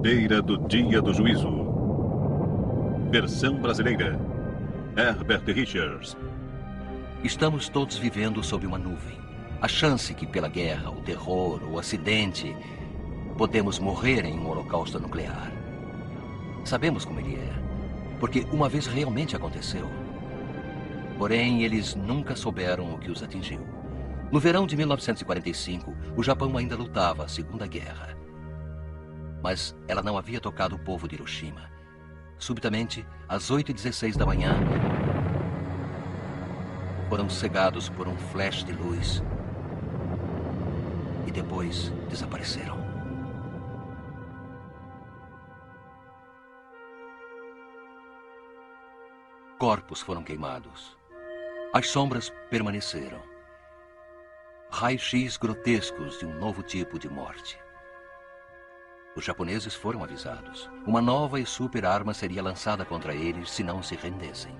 beira do dia do juízo. Versão brasileira. Herbert Richards. Estamos todos vivendo sob uma nuvem. A chance que pela guerra, o terror, o acidente, podemos morrer em um holocausto nuclear. Sabemos como ele é, porque uma vez realmente aconteceu. Porém, eles nunca souberam o que os atingiu. No verão de 1945, o Japão ainda lutava a Segunda Guerra. Mas ela não havia tocado o povo de Hiroshima. Subitamente, às 8h16 da manhã, foram cegados por um flash de luz e depois desapareceram. Corpos foram queimados. As sombras permaneceram. Raios-X grotescos de um novo tipo de morte. Os japoneses foram avisados. Uma nova e super arma seria lançada contra eles se não se rendessem.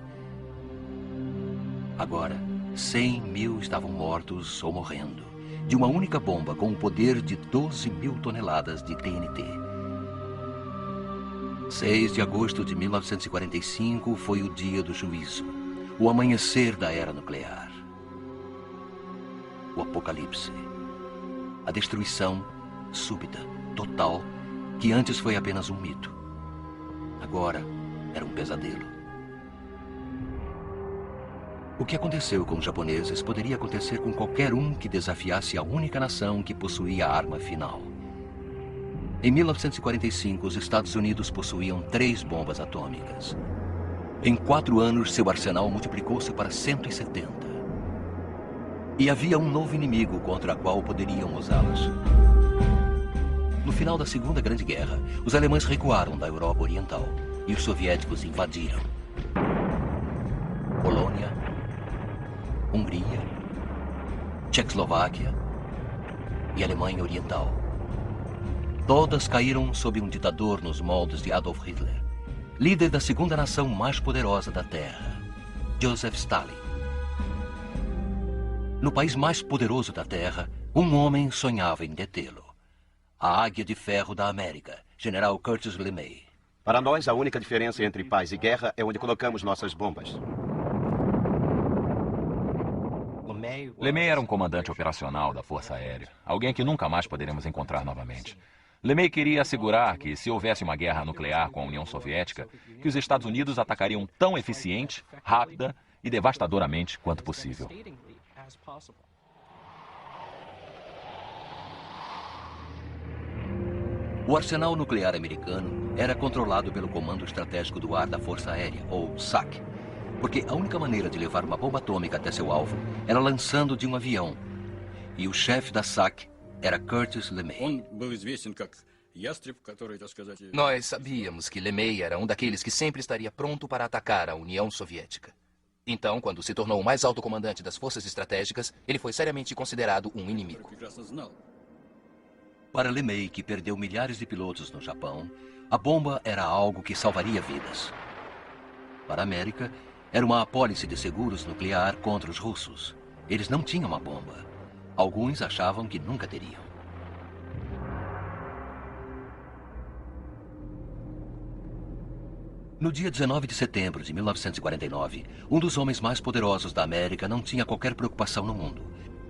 Agora, 100 mil estavam mortos ou morrendo, de uma única bomba com o poder de 12 mil toneladas de TNT. 6 de agosto de 1945 foi o dia do juízo, o amanhecer da era nuclear. O apocalipse. A destruição súbita, total, que antes foi apenas um mito. Agora era um pesadelo. O que aconteceu com os japoneses poderia acontecer com qualquer um que desafiasse a única nação que possuía a arma final. Em 1945, os Estados Unidos possuíam 3 bombas atômicas. Em 4 anos, seu arsenal multiplicou-se para 170. E havia um novo inimigo contra o qual poderiam usá-las. No final da Segunda Grande Guerra, os alemães recuaram da Europa Oriental e os soviéticos invadiram Polônia, Hungria, Tchecoslováquia e Alemanha Oriental. Todas caíram sob um ditador nos moldes de Adolf Hitler, líder da segunda nação mais poderosa da Terra, Joseph Stalin. No país mais poderoso da Terra, um homem sonhava em detê-lo. A Águia de Ferro da América, General Curtis LeMay. Para nós, a única diferença entre paz e guerra é onde colocamos nossas bombas. LeMay era um comandante operacional da Força Aérea, alguém que nunca mais poderemos encontrar novamente. LeMay queria assegurar que, se houvesse uma guerra nuclear com a União Soviética, que os Estados Unidos atacariam tão eficiente, rápida e devastadoramente quanto possível. O arsenal nuclear americano era controlado pelo Comando Estratégico do Ar da Força Aérea, ou SAC, porque a única maneira de levar uma bomba atômica até seu alvo era lançando de um avião. E o chefe da SAC era Curtis LeMay. Nós sabíamos que LeMay era um daqueles que sempre estaria pronto para atacar a União Soviética. Então, quando se tornou o mais alto comandante das forças estratégicas, ele foi seriamente considerado um inimigo. Para LeMay, que perdeu milhares de pilotos no Japão, a bomba era algo que salvaria vidas. Para a América, era uma apólice de seguros nuclear contra os russos. Eles não tinham uma bomba. Alguns achavam que nunca teriam. No dia 19 de setembro de 1949, um dos homens mais poderosos da América não tinha qualquer preocupação no mundo.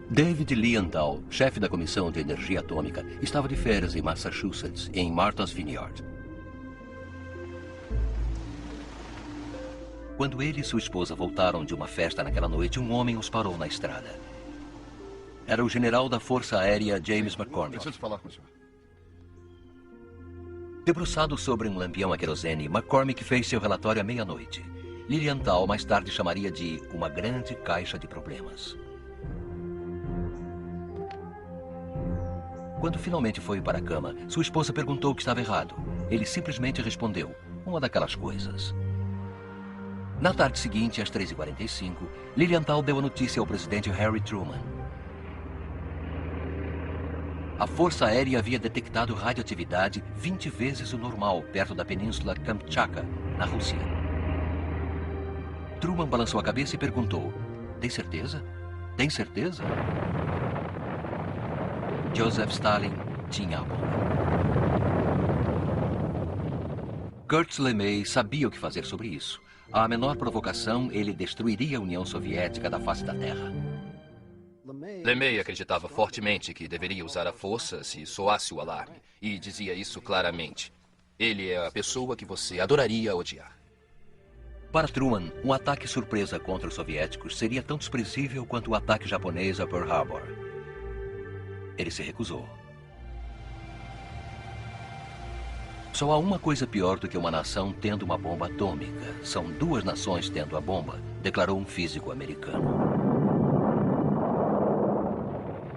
David Leonthal, chefe da Comissão de Energia Atômica, estava de férias em Massachusetts, em Martha's Vineyard. Quando ele e sua esposa voltaram de uma festa naquela noite, um homem os parou na estrada. Era o general da Força Aérea James McCormick. Preciso falar com o senhor. Debruçado sobre um lampião a querosene, McCormick fez seu relatório à meia-noite. Lilienthal mais tarde chamaria de uma grande caixa de problemas. Quando finalmente foi para a cama, sua esposa perguntou o que estava errado. Ele simplesmente respondeu, uma daquelas coisas. Na tarde seguinte, às 3h45, Lilienthal deu a notícia ao presidente Harry Truman. A Força Aérea havia detectado radioatividade 20 vezes o normal perto da península Kamchatka, na Rússia. Truman balançou a cabeça e perguntou, tem certeza? Tem certeza? Joseph Stalin tinha a bomba. Kurtz LeMay sabia o que fazer sobre isso. À menor provocação, ele destruiria a União Soviética da face da Terra. LeMay acreditava fortemente que deveria usar a força se soasse o alarme. E dizia isso claramente. Ele é a pessoa que você adoraria odiar. Para Truman, um ataque surpresa contra os soviéticos seria tão desprezível quanto o ataque japonês a Pearl Harbor. Ele se recusou. Só há uma coisa pior do que uma nação tendo uma bomba atômica. São duas nações tendo a bomba, declarou um físico americano.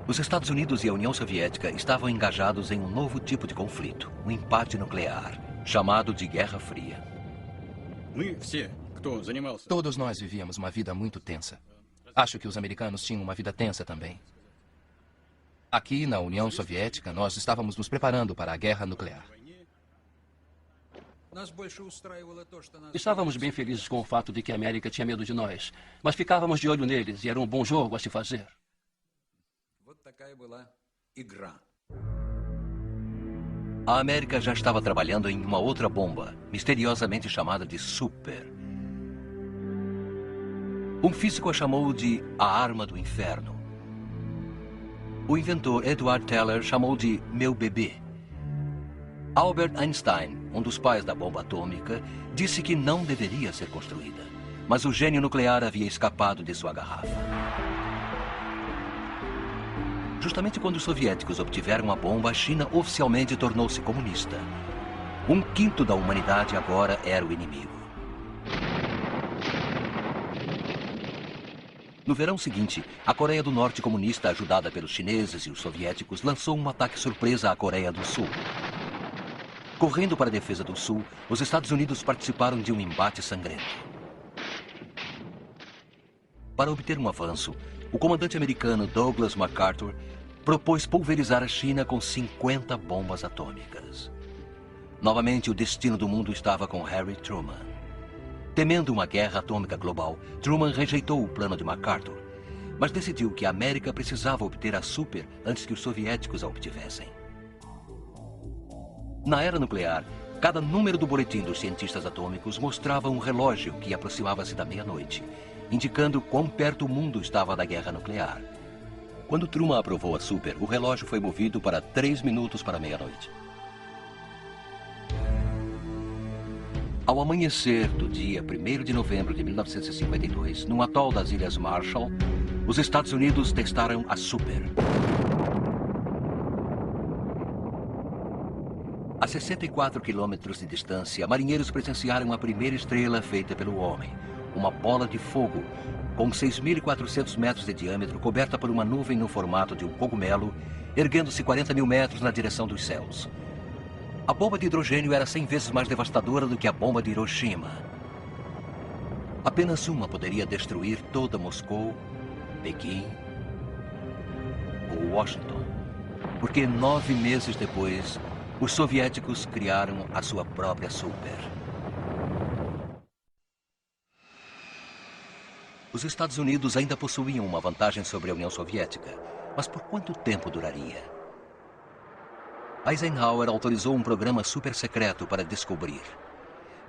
Os Estados Unidos e a União Soviética estavam engajados em um novo tipo de conflito, um empate nuclear, chamado de Guerra Fria. Todos nós vivíamos uma vida muito tensa. Acho que os americanos tinham uma vida tensa também. Aqui, na União Soviética, nós estávamos nos preparando para a guerra nuclear. Estávamos bem felizes com o fato de que a América tinha medo de nós, mas ficávamos de olho neles e era um bom jogo a se fazer. A América já estava trabalhando em uma outra bomba, misteriosamente chamada de Super. Um físico a chamou de a arma do inferno. O inventor Edward Teller chamou de meu bebê. Albert Einstein, um dos pais da bomba atômica, disse que não deveria ser construída, mas o gênio nuclear havia escapado de sua garrafa. Justamente quando os soviéticos obtiveram a bomba, a China oficialmente tornou-se comunista. Um quinto da humanidade agora era o inimigo. No verão seguinte, a Coreia do Norte comunista, ajudada pelos chineses e os soviéticos, lançou um ataque surpresa à Coreia do Sul. Correndo para a defesa do Sul, os Estados Unidos participaram de um embate sangrento. Para obter um avanço, o comandante americano Douglas MacArthur propôs pulverizar a China com 50 bombas atômicas. Novamente, o destino do mundo estava com Harry Truman. Temendo uma guerra atômica global, Truman rejeitou o plano de MacArthur, mas decidiu que a América precisava obter a Super antes que os soviéticos a obtivessem. Na era nuclear, cada número do boletim dos cientistas atômicos mostrava um relógio que aproximava-se da meia-noite, indicando quão perto o mundo estava da guerra nuclear. Quando Truman aprovou a Super, o relógio foi movido para 3 minutos para meia-noite. Ao amanhecer do dia 1º de novembro de 1952, num atol das Ilhas Marshall, os Estados Unidos testaram a Super. A 64 quilômetros de distância, marinheiros presenciaram a primeira estrela feita pelo homem, uma bola de fogo com 6.400 metros de diâmetro, coberta por uma nuvem no formato de um cogumelo, erguendo-se 40 mil metros na direção dos céus. A bomba de hidrogênio era 100 vezes mais devastadora do que a bomba de Hiroshima. Apenas uma poderia destruir toda Moscou, Pequim ou Washington, porque 9 meses depois, os soviéticos criaram a sua própria Super. Os Estados Unidos ainda possuíam uma vantagem sobre a União Soviética, mas por quanto tempo duraria? Eisenhower autorizou um programa super secreto para descobrir.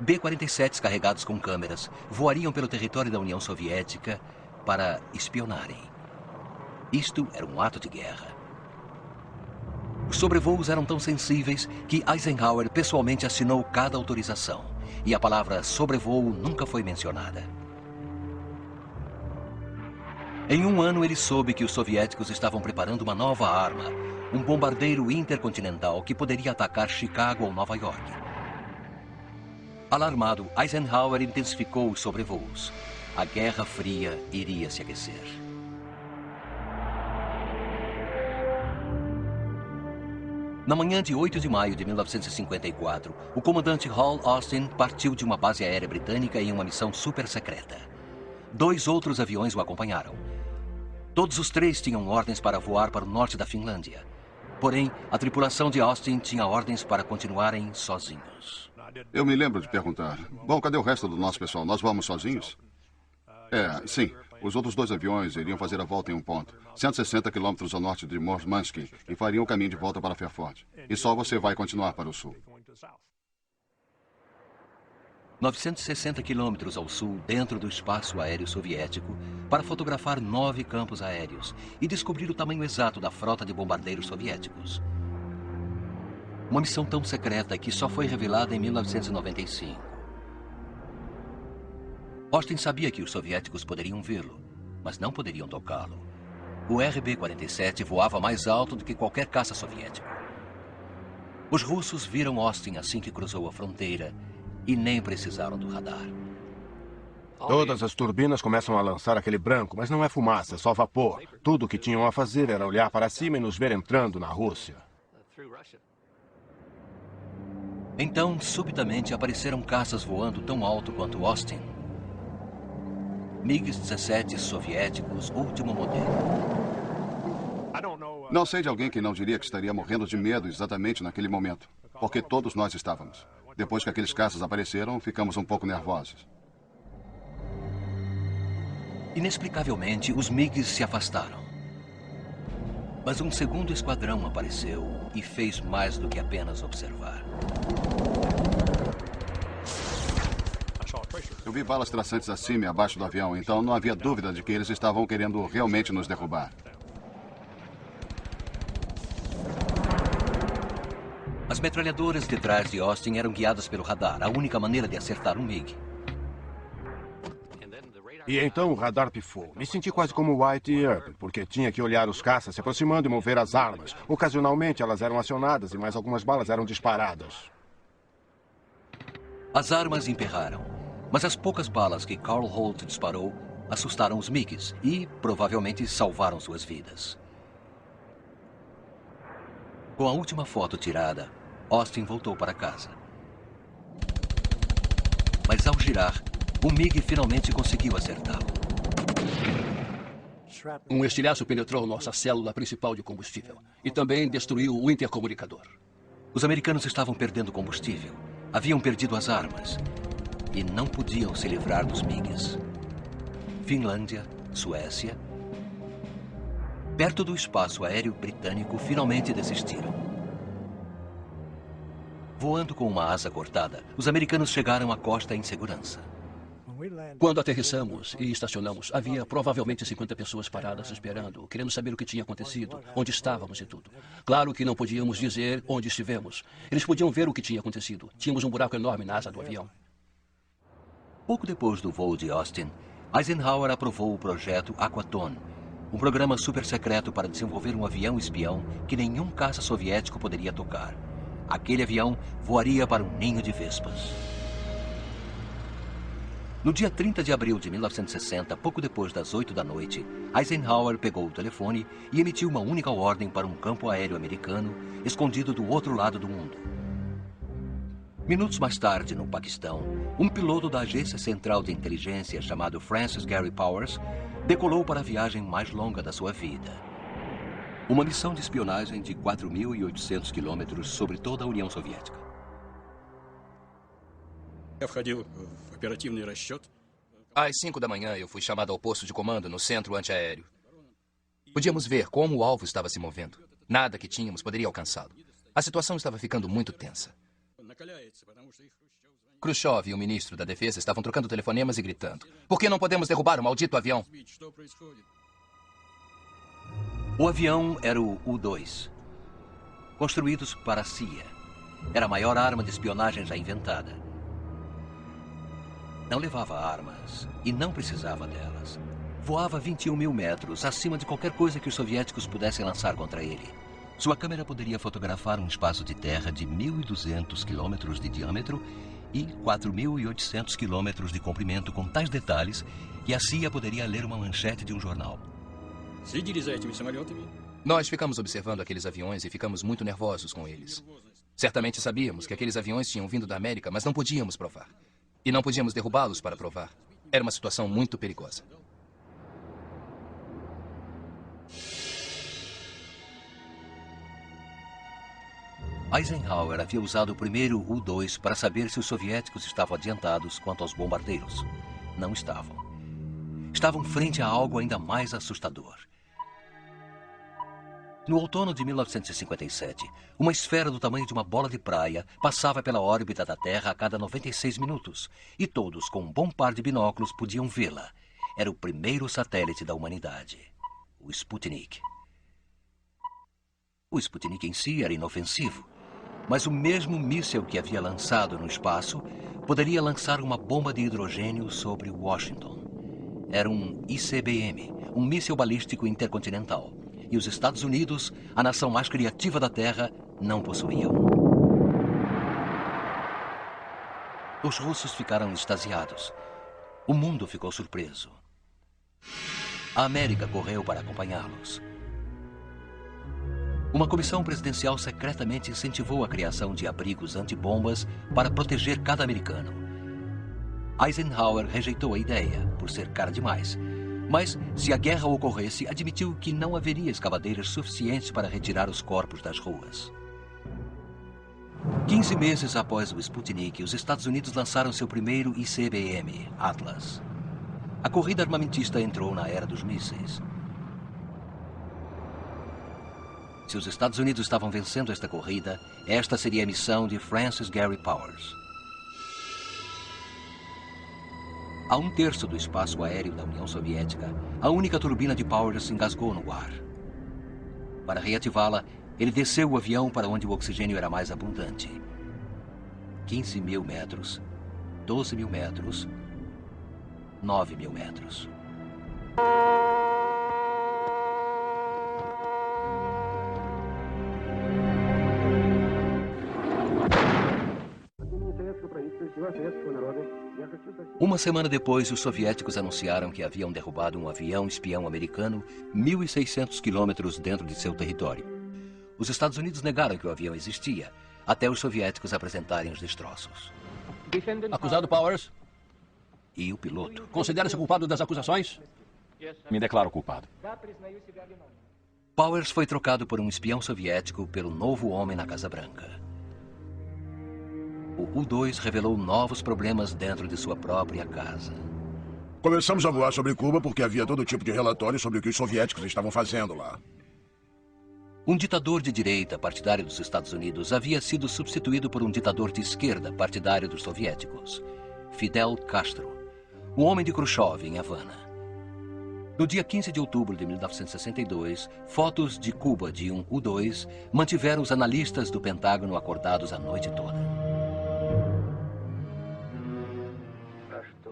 B-47s carregados com câmeras voariam pelo território da União Soviética para espionarem. Isto era um ato de guerra. Os sobrevoos eram tão sensíveis que Eisenhower pessoalmente assinou cada autorização, e a palavra sobrevoo nunca foi mencionada. Em um ano, ele soube que os soviéticos estavam preparando uma nova arma, um bombardeiro intercontinental que poderia atacar Chicago ou Nova York. Alarmado, Eisenhower intensificou os sobrevoos. A Guerra Fria iria se aquecer. Na manhã de 8 de maio de 1954, o comandante Hall Austin partiu de uma base aérea britânica em uma missão super secreta. 2 outros aviões o acompanharam. Todos os 3 tinham ordens para voar para o norte da Finlândia. Porém, a tripulação de Austin tinha ordens para continuarem sozinhos. Eu me lembro de perguntar, bom, cadê o resto do nosso pessoal? Nós vamos sozinhos? Sim. Os outros 2 aviões iriam fazer a volta em um ponto, 160 quilômetros ao norte de Murmansk, e fariam o caminho de volta para Fairford. E só você vai continuar para o sul. 960 quilômetros ao sul, dentro do espaço aéreo soviético, para fotografar 9 campos aéreos e descobrir o tamanho exato da frota de bombardeiros soviéticos. Uma missão tão secreta que só foi revelada em 1995. Austin sabia que os soviéticos poderiam vê-lo, mas não poderiam tocá-lo. O RB-47 voava mais alto do que qualquer caça soviético. Os russos viram Austin assim que cruzou a fronteira e nem precisaram do radar. Todas as turbinas começam a lançar aquele branco, mas não é fumaça, é só vapor. Tudo o que tinham a fazer era olhar para cima e nos ver entrando na Rússia. Então, subitamente, apareceram caças voando tão alto quanto Austin. MiG-17 soviéticos, último modelo. Não sei de alguém que não diria que estaria morrendo de medo exatamente naquele momento. Porque todos nós estávamos. Depois que aqueles caças apareceram, ficamos um pouco nervosos. Inexplicavelmente, os MiGs se afastaram. Mas um segundo esquadrão apareceu e fez mais do que apenas observar. Eu vi balas traçantes acima e abaixo do avião, então não havia dúvida de que eles estavam querendo realmente nos derrubar. As metralhadoras de trás de Austin eram guiadas pelo radar, a única maneira de acertar um MiG. E então o radar pifou. Me senti quase como White Earp, porque tinha que olhar os caças se aproximando e mover as armas. Ocasionalmente elas eram acionadas e mais algumas balas eram disparadas. As armas emperraram, mas as poucas balas que Carl Holt disparou assustaram os MiGs e, provavelmente, salvaram suas vidas. Com a última foto tirada, Austin voltou para casa. Mas ao girar, o MiG finalmente conseguiu acertá-lo. Um estilhaço penetrou nossa célula principal de combustível e também destruiu o intercomunicador. Os americanos estavam perdendo combustível, haviam perdido as armas e não podiam se livrar dos MiGs. Finlândia, Suécia, perto do espaço aéreo britânico, finalmente desistiram. Voando com uma asa cortada, os americanos chegaram à costa em segurança. Quando aterrissamos e estacionamos, havia provavelmente 50 pessoas paradas esperando, querendo saber o que tinha acontecido, onde estávamos e tudo. Claro que não podíamos dizer onde estivemos. Eles podiam ver o que tinha acontecido. Tínhamos um buraco enorme na asa do avião. Pouco depois do voo de Austin, Eisenhower aprovou o projeto Aquaton, um programa super secreto para desenvolver um avião espião que nenhum caça soviético poderia tocar. Aquele avião voaria para um ninho de vespas. No dia 30 de abril de 1960, pouco depois das 8 da noite, Eisenhower pegou o telefone e emitiu uma única ordem para um campo aéreo americano escondido do outro lado do mundo. Minutos mais tarde, no Paquistão, um piloto da Agência Central de Inteligência chamado Francis Gary Powers decolou para a viagem mais longa da sua vida. Uma missão de espionagem de 4.800 quilômetros sobre toda a União Soviética. Às 5 da manhã, eu fui chamado ao posto de comando no centro antiaéreo. Podíamos ver como o alvo estava se movendo. Nada que tínhamos poderia alcançá-lo. A situação estava ficando muito tensa. Khrushchev e o ministro da Defesa estavam trocando telefonemas e gritando: "Por que não podemos derrubar o maldito avião?" O avião era o U-2, construídos para a CIA. Era a maior arma de espionagem já inventada. Não levava armas e não precisava delas. Voava 21 mil metros, acima de qualquer coisa que os soviéticos pudessem lançar contra ele. Sua câmera poderia fotografar um espaço de terra de 1.200 quilômetros de diâmetro e 4.800 quilômetros de comprimento, com tais detalhes que a CIA poderia ler uma manchete de um jornal. Nós ficamos observando aqueles aviões e ficamos muito nervosos com eles. Certamente sabíamos que aqueles aviões tinham vindo da América, mas não podíamos provar. E não podíamos derrubá-los para provar. Era uma situação muito perigosa. Eisenhower havia usado o primeiro U-2 para saber se os soviéticos estavam adiantados quanto aos bombardeiros. Não estavam. Estavam frente a algo ainda mais assustador. No outono de 1957, uma esfera do tamanho de uma bola de praia passava pela órbita da Terra a cada 96 minutos. E todos, com um bom par de binóculos, podiam vê-la. Era o primeiro satélite da humanidade, o Sputnik. O Sputnik em si era inofensivo, mas o mesmo míssil que havia lançado no espaço poderia lançar uma bomba de hidrogênio sobre Washington. Era um ICBM, um míssil balístico intercontinental. E os Estados Unidos, a nação mais criativa da Terra, não possuíam. Os russos ficaram extasiados. O mundo ficou surpreso. A América correu para acompanhá-los. Uma comissão presidencial secretamente incentivou a criação de abrigos antibombas para proteger cada americano. Eisenhower rejeitou a ideia, por ser cara demais. Mas, se a guerra ocorresse, admitiu que não haveria escavadeiras suficientes para retirar os corpos das ruas. 15 meses após o Sputnik, os Estados Unidos lançaram seu primeiro ICBM, Atlas. A corrida armamentista entrou na era dos mísseis. Se os Estados Unidos estavam vencendo esta corrida, esta seria a missão de Francis Gary Powers. A 1/3 do espaço aéreo da União Soviética, a única turbina de Powers engasgou no ar. Para reativá-la, ele desceu o avião para onde o oxigênio era mais abundante. 15 mil metros, 12 mil metros, 9 mil metros. Uma semana depois, os soviéticos anunciaram que haviam derrubado um avião espião americano 1.600 quilômetros dentro de seu território. Os Estados Unidos negaram que o avião existia, até os soviéticos apresentarem os destroços. Acusado Powers, E o piloto. considera-se culpado das acusações? Me declaro culpado. Powers foi trocado por um espião soviético pelo novo homem na Casa Branca. O U-2 revelou novos problemas dentro de sua própria casa. Começamos a voar sobre Cuba porque havia todo tipo de relatório sobre o que os soviéticos estavam fazendo lá. Um ditador de direita, partidário dos Estados Unidos, havia sido substituído por um ditador de esquerda, partidário dos soviéticos. Fidel Castro, o homem de Khrushchev em Havana. No dia 15 de outubro de 1962, fotos de Cuba de um U-2 mantiveram os analistas do Pentágono acordados a noite toda.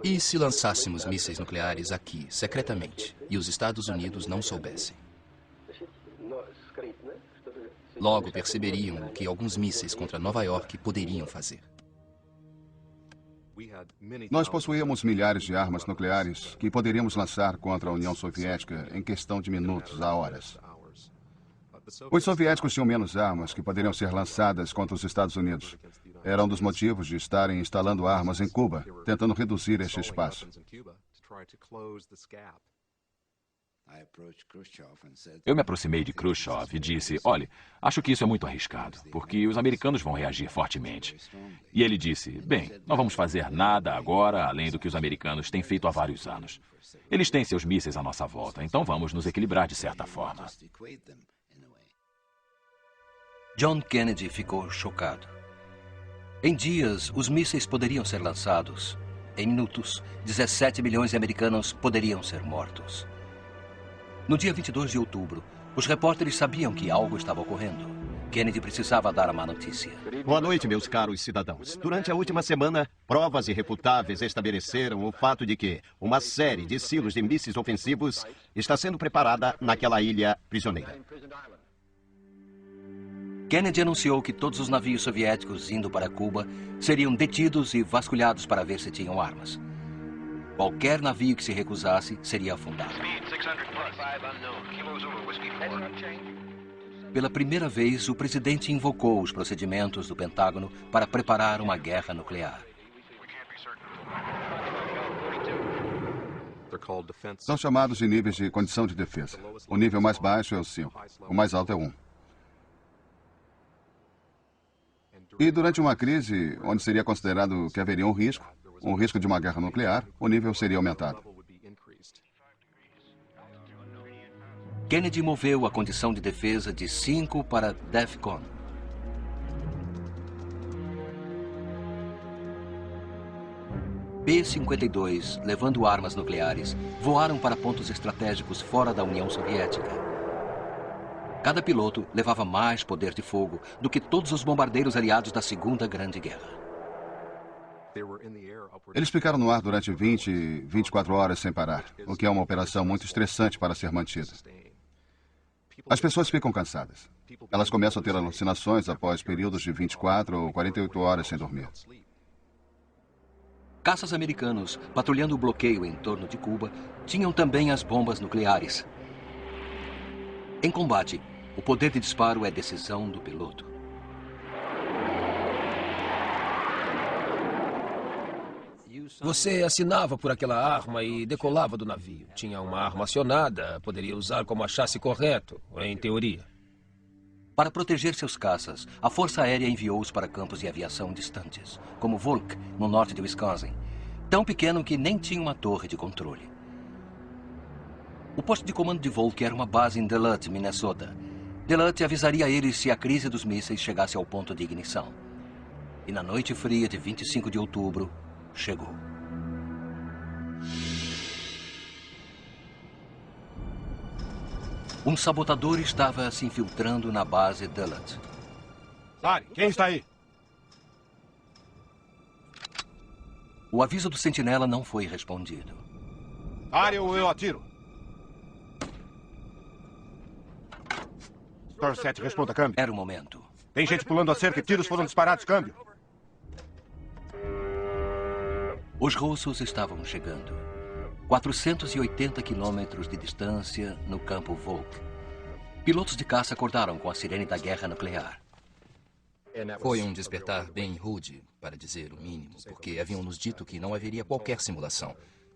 E se lançássemos mísseis nucleares aqui, secretamente, e os Estados Unidos não soubessem? Logo perceberiam o que alguns mísseis contra Nova York poderiam fazer. Nós possuíamos milhares de armas nucleares que poderíamos lançar contra a União Soviética em questão de minutos a horas. Os soviéticos tinham menos armas que poderiam ser lançadas contra os Estados Unidos. Era um dos motivos de estarem instalando armas em Cuba, tentando reduzir este espaço. Eu me aproximei de Khrushchev e disse, olhe, acho que isso é muito arriscado, porque os americanos vão reagir fortemente. E ele disse, bem, não vamos fazer nada agora, além do que os americanos têm feito há vários anos. Eles têm seus mísseis à nossa volta, então vamos nos equilibrar de certa forma. John Kennedy ficou chocado. Em dias, os mísseis poderiam ser lançados. Em minutos, 17 milhões de americanos poderiam ser mortos. No dia 22 de outubro, os repórteres sabiam que algo estava ocorrendo. Kennedy precisava dar a má notícia. Boa noite, meus caros cidadãos. Durante a última semana, provas irrefutáveis estabeleceram o fato de que uma série de silos de mísseis ofensivos está sendo preparada naquela ilha prisioneira. Kennedy anunciou que todos os navios soviéticos indo para Cuba seriam detidos e vasculhados para ver se tinham armas. Qualquer navio que se recusasse seria afundado. Pela primeira vez, o presidente invocou os procedimentos do Pentágono para preparar uma guerra nuclear. São chamados de níveis de condição de defesa. O nível mais baixo é o 5, o mais alto é 1. E durante uma crise, onde seria considerado que haveria um risco de uma guerra nuclear, o nível seria aumentado. Kennedy moveu a condição de defesa de 5 para DEFCON. B-52, levando armas nucleares, voaram para pontos estratégicos fora da União Soviética. Cada piloto levava mais poder de fogo do que todos os bombardeiros aliados da Segunda Grande Guerra. Eles ficaram no ar durante 24 horas sem parar, o que é uma operação muito estressante para ser mantida. As pessoas ficam cansadas. Elas começam a ter alucinações após períodos de 24 ou 48 horas sem dormir. Caças americanos, patrulhando o bloqueio em torno de Cuba, tinham também as bombas nucleares. Em combate, o poder de disparo é decisão do piloto. Você assinava por aquela arma e decolava do navio. Tinha uma arma acionada, poderia usar como achasse correto, em teoria. Para proteger seus caças, a Força Aérea enviou-os para campos de aviação distantes, como Volk, no norte de Wisconsin, tão pequeno que nem tinha uma torre de controle. O posto de comando de Volk era uma base em Duluth, Minnesota. Duluth avisaria a eles se a crise dos mísseis chegasse ao ponto de ignição. E na noite fria de 25 de outubro, chegou. Um sabotador estava se infiltrando na base Duluth. Sari, quem está aí? O aviso do sentinela não foi respondido. Sari ou eu atiro? Stor 7, responda, câmbio. Era o momento. Tem gente pulando a cerca e tiros foram disparados, câmbio. Os russos estavam chegando. 480 quilômetros de distância no campo Volk. Pilotos de caça acordaram com a sirene da guerra nuclear. Foi um despertar bem rude, para dizer o mínimo, porque haviam nos dito que não haveria qualquer simulação.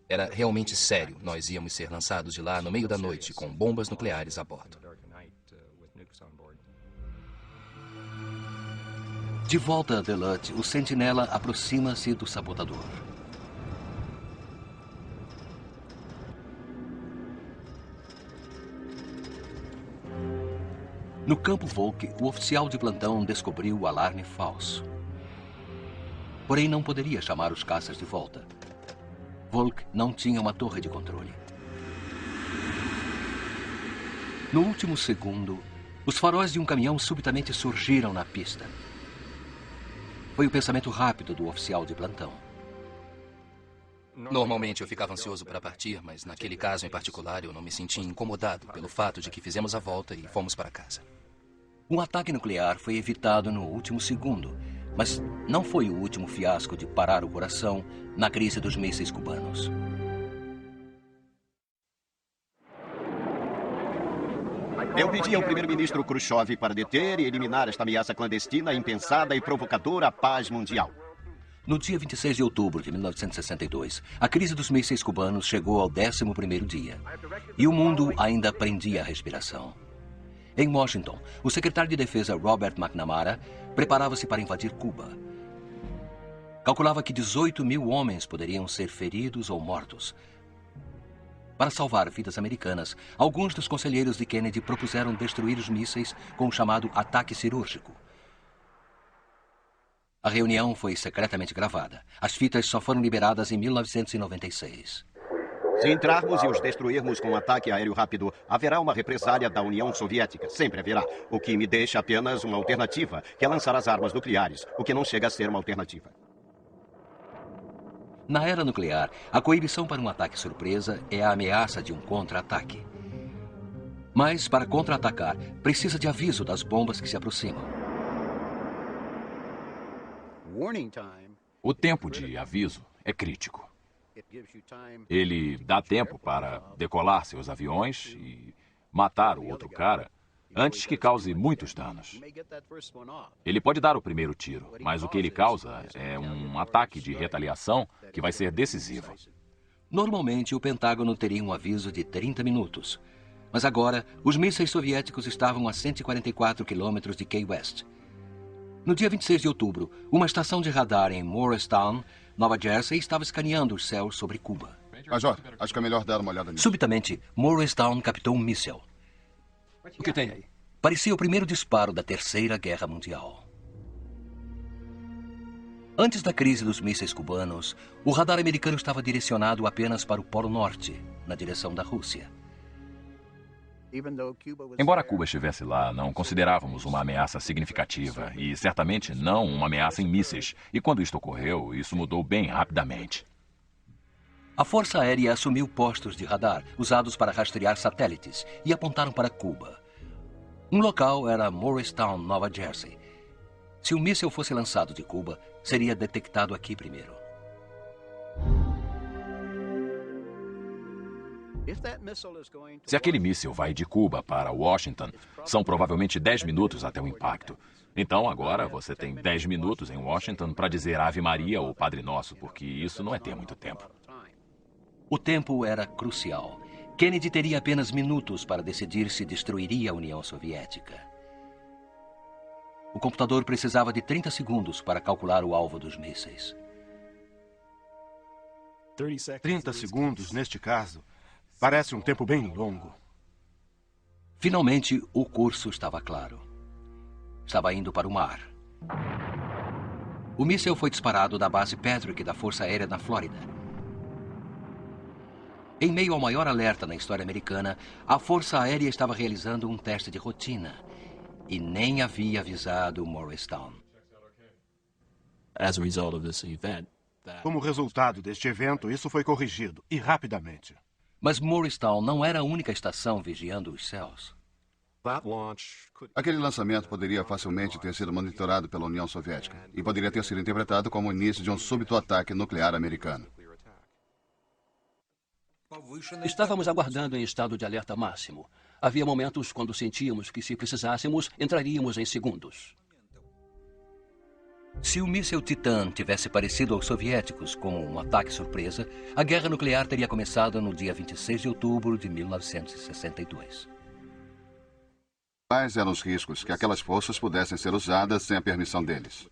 Era realmente sério. Nós íamos ser lançados de lá no meio da noite, com bombas nucleares a bordo. De volta a Duluth, o sentinela aproxima-se do sabotador. No campo Volk, o oficial de plantão descobriu o alarme falso. Porém, não poderia chamar os caças de volta. Volk não tinha uma torre de controle. No último segundo, os faróis de um caminhão subitamente surgiram na pista. Foi o pensamento rápido do oficial de plantão. Normalmente eu ficava ansioso para partir, mas naquele caso em particular eu não me sentia incomodado pelo fato de que fizemos a volta e fomos para casa. Um ataque nuclear foi evitado no último segundo, mas não foi o último fiasco de parar o coração na crise dos mísseis cubanos. Eu pedi ao primeiro-ministro Khrushchev para deter e eliminar esta ameaça clandestina, impensada e provocadora à paz mundial. No dia 26 de outubro de 1962, a crise dos mísseis cubanos chegou ao 11º dia. E o mundo ainda prendia a respiração. Em Washington, o secretário de Defesa Robert McNamara preparava-se para invadir Cuba. Calculava que 18 mil homens poderiam ser feridos ou mortos. Para salvar vidas americanas, alguns dos conselheiros de Kennedy propuseram destruir os mísseis com o chamado ataque cirúrgico. A reunião foi secretamente gravada. As fitas só foram liberadas em 1996. Se entrarmos e os destruirmos com um ataque aéreo rápido, haverá uma represália da União Soviética. Sempre haverá. O que me deixa apenas uma alternativa, que é lançar as armas nucleares, o que não chega a ser uma alternativa. Na era nuclear, a coibição para um ataque surpresa é a ameaça de um contra-ataque. Mas, para contra-atacar, precisa de aviso das bombas que se aproximam. O tempo de aviso é crítico. Ele dá tempo para decolar seus aviões e matar o outro cara antes que cause muitos danos. Ele pode dar o primeiro tiro, mas o que ele causa é um ataque de retaliação que vai ser decisivo. Normalmente, o Pentágono teria um aviso de 30 minutos. Mas agora, os mísseis soviéticos estavam a 144 quilômetros de Key West. No dia 26 de outubro, uma estação de radar em Morristown, Nova Jersey, estava escaneando os céus sobre Cuba. Major, acho que é melhor dar uma olhada nisso. Subitamente, Morristown captou um míssil. O que tem aí? Parecia o primeiro disparo da Terceira Guerra Mundial. Antes da crise dos mísseis cubanos, o radar americano estava direcionado apenas para o Polo Norte, na direção da Rússia. Embora Cuba estivesse lá, não considerávamos uma ameaça significativa e certamente não uma ameaça em mísseis. E quando isto ocorreu, isso mudou bem rapidamente. A Força Aérea assumiu postos de radar usados para rastrear satélites e apontaram para Cuba. Um local era Morristown, Nova Jersey. Se um míssil fosse lançado de Cuba, seria detectado aqui primeiro. Se aquele míssil vai de Cuba para Washington, são provavelmente 10 minutos até o impacto. Então agora você tem 10 minutos em Washington para dizer Ave Maria ou Padre Nosso, porque isso não é ter muito tempo. O tempo era crucial. Kennedy teria apenas minutos para decidir se destruiria a União Soviética. O computador precisava de 30 segundos para calcular o alvo dos mísseis. 30 segundos, neste caso, parece um tempo bem longo. Finalmente, o curso estava claro. Estava indo para o mar. O míssil foi disparado da base Patrick da Força Aérea na Flórida. Em meio ao maior alerta na história americana, a Força Aérea estava realizando um teste de rotina e nem havia avisado Morristown. Como resultado deste evento, isso foi corrigido, e rapidamente. Mas Morristown não era a única estação vigiando os céus. Aquele lançamento poderia facilmente ter sido monitorado pela União Soviética e poderia ter sido interpretado como o início de um súbito ataque nuclear americano. Estávamos aguardando em estado de alerta máximo. Havia momentos quando sentíamos que, se precisássemos, entraríamos em segundos. Se o míssil Titan tivesse parecido aos soviéticos como um ataque surpresa, a guerra nuclear teria começado no dia 26 de outubro de 1962. Quais eram os riscos que aquelas forças pudessem ser usadas sem a permissão deles?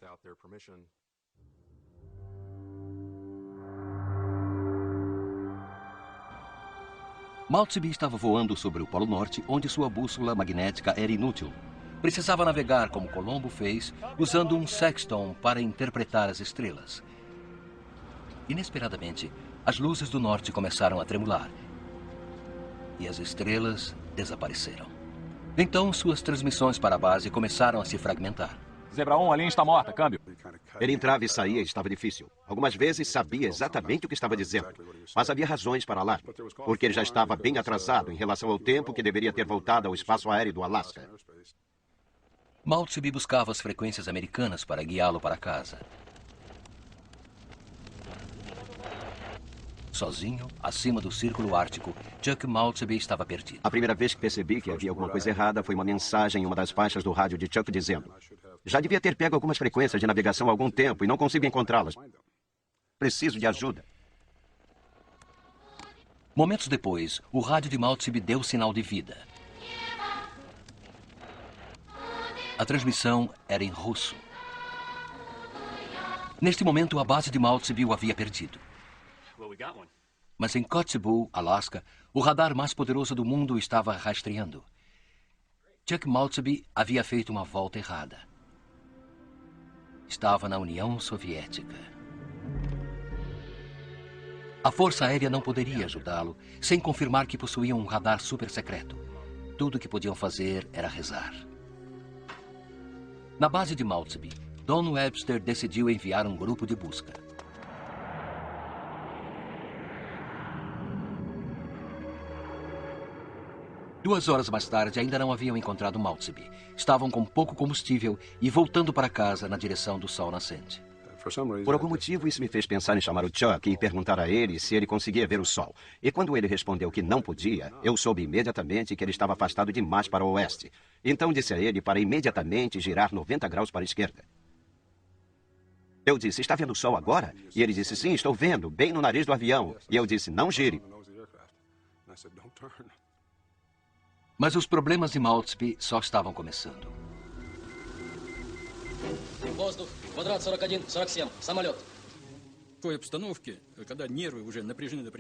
Maltby estava voando sobre o Polo Norte, onde sua bússola magnética era inútil. Precisava navegar como Colombo fez, usando um sexton para interpretar as estrelas. Inesperadamente, as luzes do norte começaram a tremular e as estrelas desapareceram. Então, suas transmissões para a base começaram a se fragmentar. Zebra 1, a linha está morta, câmbio. Ele entrava e saía e estava difícil. Algumas vezes sabia exatamente o que estava dizendo, mas havia razões para alarme, porque ele já estava bem atrasado em relação ao tempo que deveria ter voltado ao espaço aéreo do Alasca. Maltby buscava as frequências americanas para guiá-lo para casa. Sozinho, acima do Círculo Ártico, Chuck Maltby estava perdido. A primeira vez que percebi que havia alguma coisa errada foi uma mensagem em uma das faixas do rádio de Chuck dizendo: já devia ter pego algumas frequências de navegação há algum tempo e não consigo encontrá-las. Preciso de ajuda. Momentos depois, o rádio de Maltby deu sinal de vida. A transmissão era em russo. Neste momento, a base de Maltby o havia perdido. Mas em Kotzebue, Alasca, o radar mais poderoso do mundo estava rastreando. Chuck Maltby havia feito uma volta errada. Estava na União Soviética. A Força Aérea não poderia ajudá-lo sem confirmar que possuíam um radar super secreto. Tudo o que podiam fazer era rezar. Na base de Maltby, Don Webster decidiu enviar um grupo de busca. Duas horas mais tarde, ainda não haviam encontrado Maltby. Estavam com pouco combustível e voltando para casa na direção do sol nascente. Por algum motivo, isso me fez pensar em chamar o Chuck e perguntar a ele se ele conseguia ver o sol. E quando ele respondeu que não podia, eu soube imediatamente que ele estava afastado demais para o oeste. Então disse a ele para imediatamente girar 90 graus para a esquerda. Eu disse: está vendo o sol agora? E ele disse: sim, estou vendo, bem no nariz do avião. E eu disse: não gire. Mas os problemas de Maltby só estavam começando.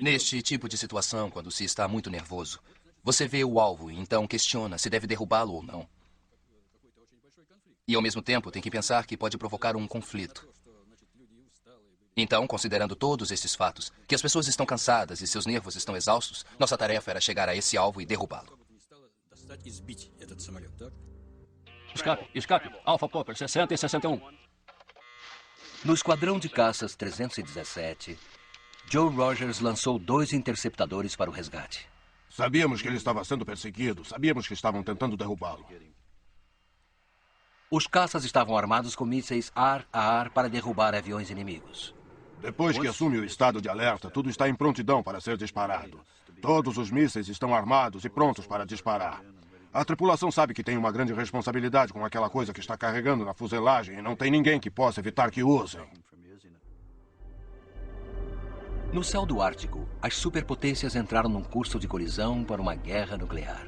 Neste tipo de situação, quando se está muito nervoso, Você vê o alvo e então questiona se deve derrubá-lo ou não. E ao mesmo tempo tem que pensar que pode provocar um conflito. Então, considerando todos esses fatos, que as pessoas estão cansadas e seus nervos estão exaustos, nossa tarefa era chegar a esse alvo e derrubá-lo. Escape. Alpha Popper, 60 e 61. No esquadrão de caças 317, Joe Rogers lançou 2 interceptadores para o resgate. Sabíamos que ele estava sendo perseguido. Sabíamos que estavam tentando derrubá-lo. Os caças estavam armados com mísseis ar a ar para derrubar aviões inimigos. Depois que assume o estado de alerta, tudo está em prontidão para ser disparado. Todos os mísseis estão armados e prontos para disparar. A tripulação sabe que tem uma grande responsabilidade com aquela coisa que está carregando na fuselagem e não tem ninguém que possa evitar que usem. No céu do Ártico, as superpotências entraram num curso de colisão para uma guerra nuclear.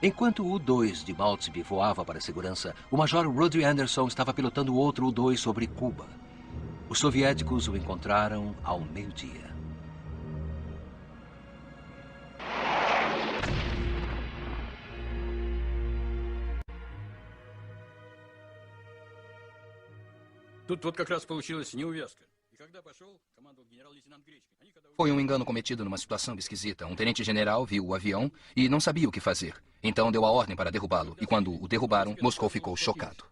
Enquanto o U-2 de Maltby voava para a segurança, o Major Rudy Anderson estava pilotando outro U-2 sobre Cuba. Os soviéticos o encontraram ao meio-dia. Foi um engano cometido numa situação esquisita. Um tenente-general viu o avião e não sabia o que fazer. Então deu a ordem para derrubá-lo. E quando o derrubaram, Moscou ficou chocado.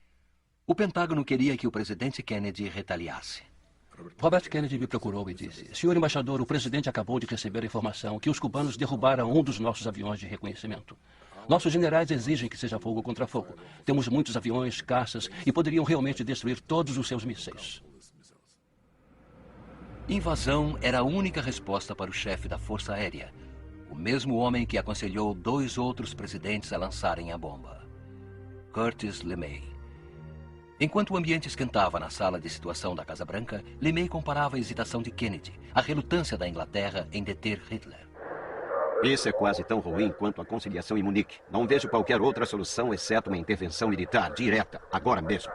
O Pentágono queria que o presidente Kennedy retaliasse. Robert Kennedy me procurou e disse: Senhor embaixador, o presidente acabou de receber a informação que os cubanos derrubaram um dos nossos aviões de reconhecimento. Nossos generais exigem que seja fogo contra fogo. Temos muitos aviões, caças e poderiam realmente destruir todos os seus mísseis. Invasão era a única resposta para o chefe da Força Aérea, o mesmo homem que aconselhou 2 outros presidentes a lançarem a bomba, Curtis LeMay. Enquanto o ambiente esquentava na sala de situação da Casa Branca, LeMay comparava a hesitação de Kennedy, a relutância da Inglaterra em deter Hitler. Isso é quase tão ruim quanto a conciliação em Munique. Não vejo qualquer outra solução exceto uma intervenção militar direta, agora mesmo.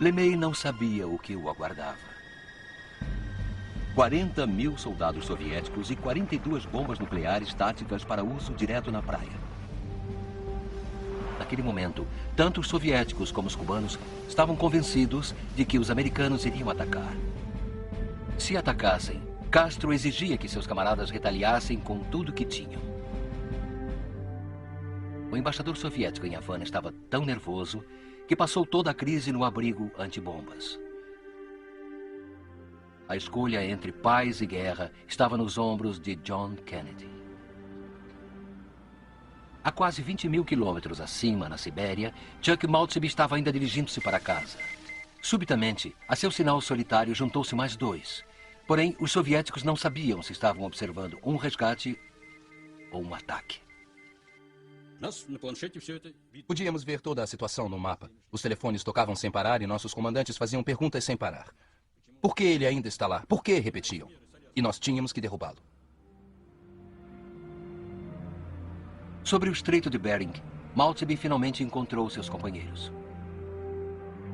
LeMay não sabia o que o aguardava. 40.000 soldados soviéticos e 42 bombas nucleares táticas para uso direto na praia. Naquele momento, tanto os soviéticos como os cubanos estavam convencidos de que os americanos iriam atacar. Se atacassem, Castro exigia que seus camaradas retaliassem com tudo que tinham. O embaixador soviético em Havana estava tão nervoso que passou toda a crise no abrigo antibombas. A escolha entre paz e guerra estava nos ombros de John Kennedy. A quase 20.000 quilômetros acima, na Sibéria, Chuck Maltby estava ainda dirigindo-se para casa. Subitamente, a seu sinal solitário juntou-se mais 2. Porém, os soviéticos não sabiam se estavam observando um resgate ou um ataque. Podíamos ver toda a situação no mapa. Os telefones tocavam sem parar e nossos comandantes faziam perguntas sem parar. Por que ele ainda está lá? Por que repetiam? E nós tínhamos que derrubá-lo. Sobre o Estreito de Bering, Maltby finalmente encontrou seus companheiros.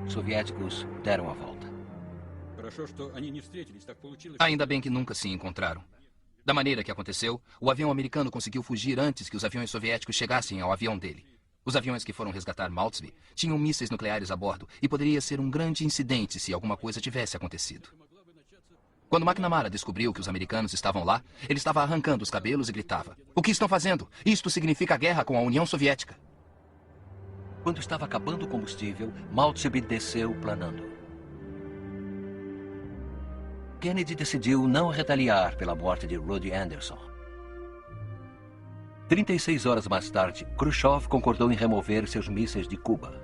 Os soviéticos deram a volta. Ainda bem que nunca se encontraram. Da maneira que aconteceu, o avião americano conseguiu fugir antes que os aviões soviéticos chegassem ao avião dele. Os aviões que foram resgatar Maltby tinham mísseis nucleares a bordo e poderia ser um grande incidente se alguma coisa tivesse acontecido. Quando McNamara descobriu que os americanos estavam lá, ele estava arrancando os cabelos e gritava: "O que estão fazendo? Isto significa guerra com a União Soviética." Quando estava acabando o combustível, Maltby desceu planando. Kennedy decidiu não retaliar pela morte de Rudy Anderson. 36 horas mais tarde, Khrushchev concordou em remover seus mísseis de Cuba.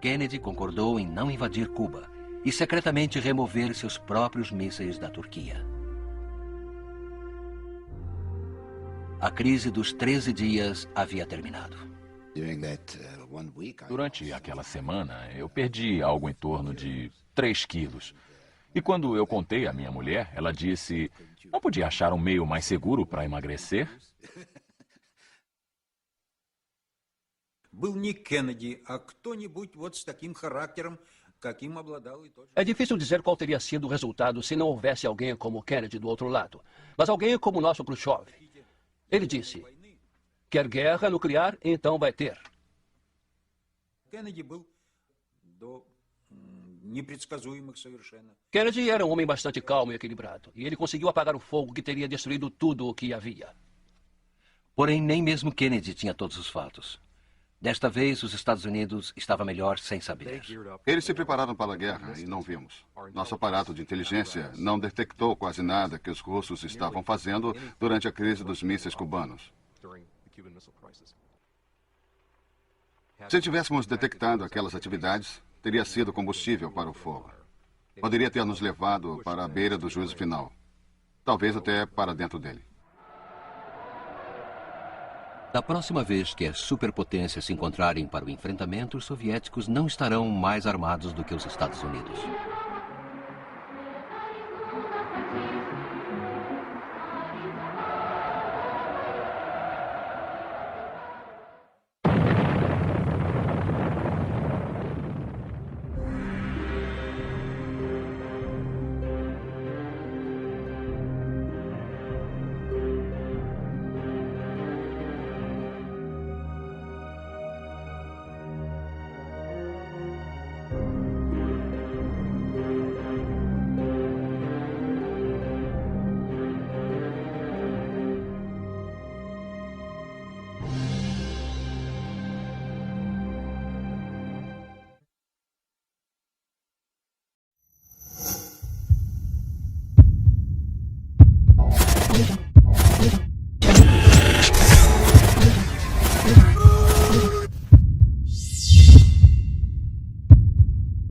Kennedy concordou em não invadir Cuba e secretamente remover seus próprios mísseis da Turquia. A crise dos 13 dias havia terminado. Durante aquela semana, eu perdi algo em torno de 3 quilos. E quando eu contei à minha mulher, ela disse: "Não podia achar um meio mais seguro para emagrecer?" Был не Кеннеди, а кто-нибудь вот с таким характером, É difícil dizer qual teria sido o resultado se não houvesse alguém como Kennedy do outro lado. Mas alguém como o nosso Khrushchev. Ele disse, quer guerra nuclear, então vai ter. Kennedy era um homem bastante calmo e equilibrado. E ele conseguiu apagar o fogo que teria destruído tudo o que havia. Porém, nem mesmo Kennedy tinha todos os fatos. Desta vez, os Estados Unidos estava melhor sem saber. Eles se prepararam para a guerra e não vimos. Nosso aparato de inteligência não detectou quase nada que os russos estavam fazendo durante a crise dos mísseis cubanos. Se tivéssemos detectado aquelas atividades, teria sido combustível para o fogo. Poderia ter nos levado para a beira do juízo final. Talvez até para dentro dele. Da próxima vez que as superpotências se encontrarem para o enfrentamento, os soviéticos não estarão mais armados do que os Estados Unidos.